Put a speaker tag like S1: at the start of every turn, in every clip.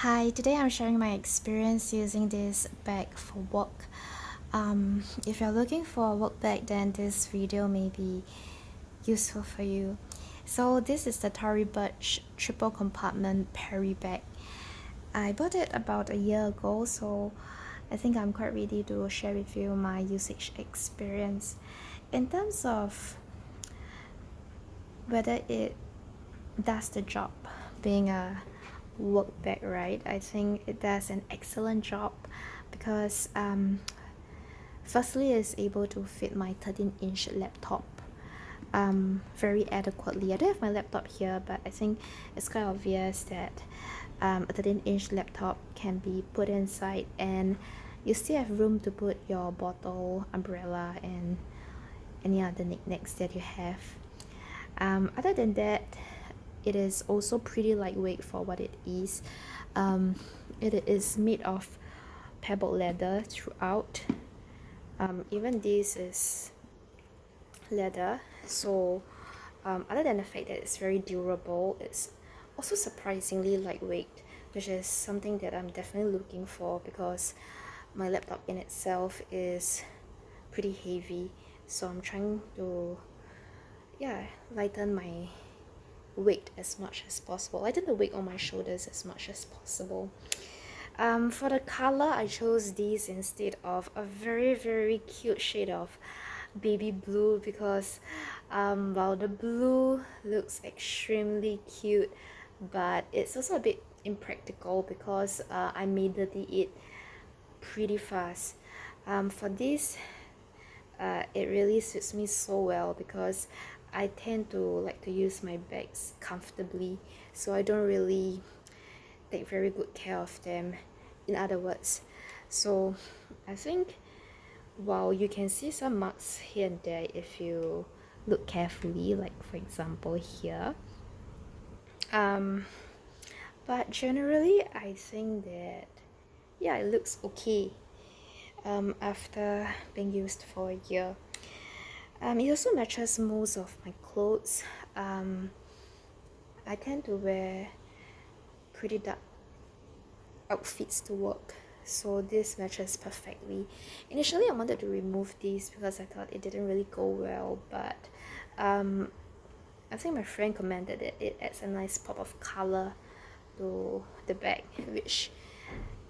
S1: Hi, today I'm sharing my experience using this bag for work. If you're looking for a work bag, then this video may be useful for you. So this is the Tory Burch Triple Compartment Perry bag. I bought it about a year ago, so I think I'm quite ready to share with you my usage experience. In terms of whether it does the job being a work bag, right? I think it does an excellent job because firstly it's able to fit my 13-inch laptop very adequately. I don't have my laptop here, but I think it's quite obvious that a 13-inch laptop can be put inside and you still have room to put your bottle, umbrella, and any other knickknacks that you have. Other than that, it is also pretty lightweight for what it is. It is made of pebbled leather throughout. Even this is leather, so other than the fact that it's very durable, it's also surprisingly lightweight, which is something that I'm definitely looking for because my laptop in itself is pretty heavy, so I'm trying to lighten my weight as much as possible, lighten the weight on my shoulders as much as possible. For the color, I chose these instead of a very cute shade of baby blue because while the blue looks extremely cute, but it's also a bit impractical because I may dirty it pretty fast. For this, it really suits me so well because I tend to like to use my bags comfortably, so I don't really take very good care of them, in other words. So I think while you can see some marks here and there if you look carefully, like for example here, but generally I think that it looks okay after being used for a year. It also matches most of my clothes. I tend to wear pretty dark outfits to work, so this matches perfectly. Initially I wanted to remove these because I thought it didn't really go well, but I think my friend commented that it adds a nice pop of color to the bag, which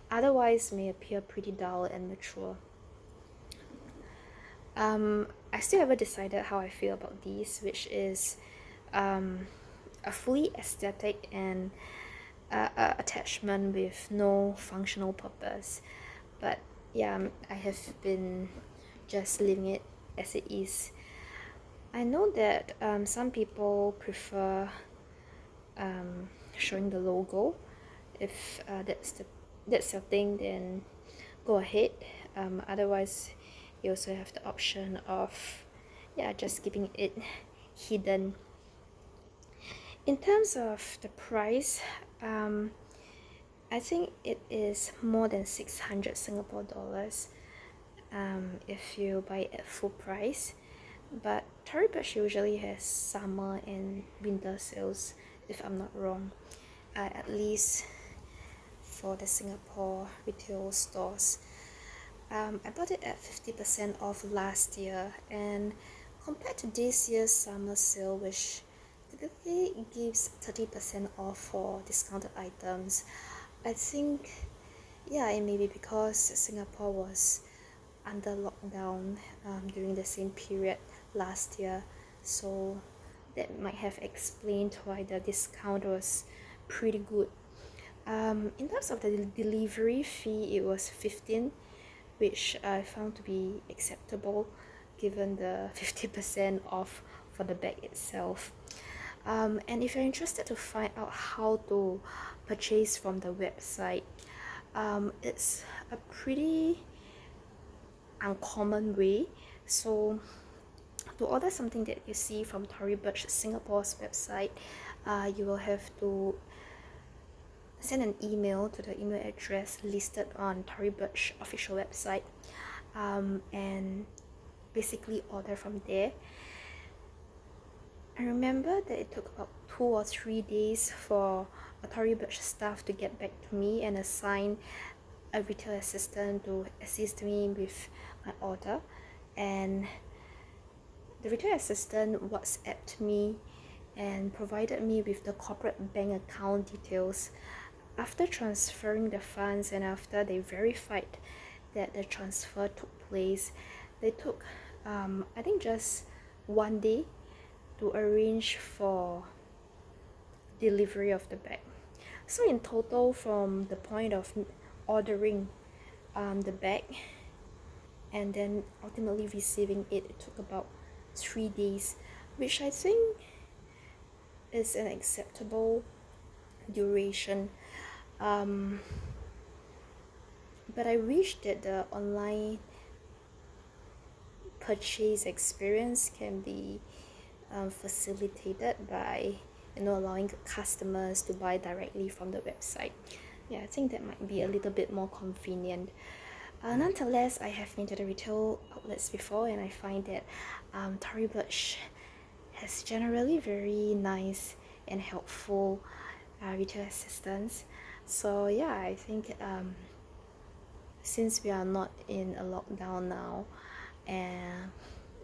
S1: otherwise may appear pretty dull and mature. I still haven't decided how I feel about these, which is a fully aesthetic and attachment with no functional purpose. But yeah, I have been just leaving it as it is. I know that some people prefer showing the logo. If that's your thing, then go ahead. Otherwise, you also have the option of just keeping it hidden. In terms of the price, I think it is more than 600 Singapore dollars if you buy it at full price. But Tory Burch usually has summer and winter sales, if I'm not wrong, at least for the Singapore retail stores. I bought it at 50% off last year, and compared to this year's summer sale, which typically gives 30% off for discounted items, I think it may be because Singapore was under lockdown during the same period last year, so that might have explained why the discount was pretty good. In terms of the delivery fee, it was 15, which I found to be acceptable given the 50% off for the bag itself. And if you're interested to find out how to purchase from the website, it's a pretty uncommon way. So to order something that you see from Tory Burch Singapore's website, you will have to send an email to the email address listed on Tory Burch official website, and basically order from there. I remember that it took about 2 or 3 days for a Tory Burch staff to get back to me and assign a retail assistant to assist me with my order. And the retail assistant WhatsApped me and provided me with the corporate bank account details. After transferring the funds and after they verified that the transfer took place, they took I think just one day to arrange for delivery of the bag. So in total, from the point of ordering the bag and then ultimately receiving it, it took about 3 days, which I think is an acceptable duration. But I wish that the online purchase experience can be facilitated by allowing customers to buy directly from the website. Yeah, I think that might be a little bit more convenient. Nonetheless, I have been to the retail outlets before, and I find that Tory Burch has generally very nice and helpful retail assistants. So yeah, I think since we are not in a lockdown now, and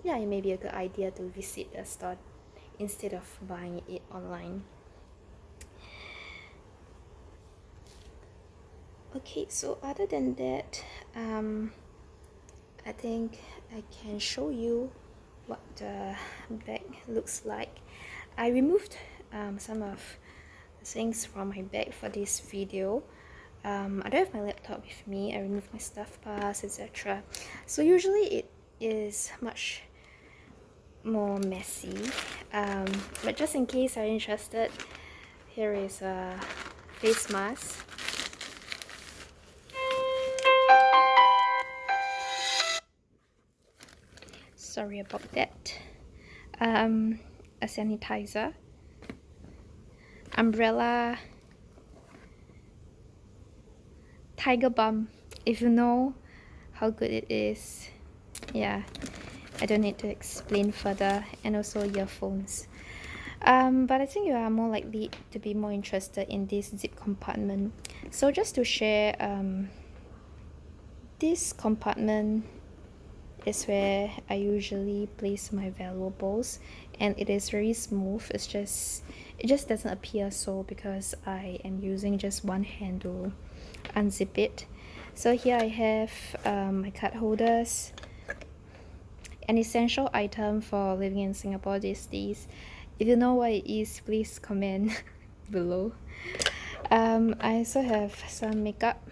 S1: yeah, it may be a good idea to visit the store instead of buying it online. Okay, so other than that, I think I can show you what the bag looks like. I removed some of the things from my bag for this video. I don't have my laptop with me. I removed my stuff pass, etc. So usually it is much more messy, but just in case you're interested, here is a face mask. Sorry about that. A sanitizer, umbrella, tiger balm, if you know how good it is. Yeah, I don't need to explain further, and also earphones. But I think you are more likely to be more interested in this zip compartment. So just to share, this compartment is where I usually place my valuables, and it is very smooth. It just doesn't appear so because I am using just one hand to unzip it. So here I have my card holders, an essential item for living in Singapore these days. If you know what it is, please comment below. I also have some makeup,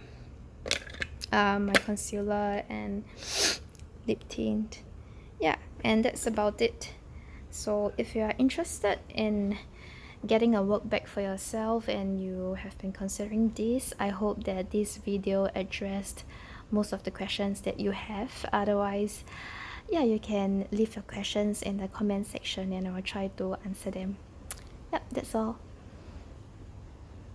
S1: my concealer and lip tint. Yeah, and that's about it. So if you are interested in getting a work bag for yourself and you have been considering this, I hope that this video addressed most of the questions that you have. Otherwise, yeah, you can leave your questions in the comment section and I will try to answer them. Yep, that's all.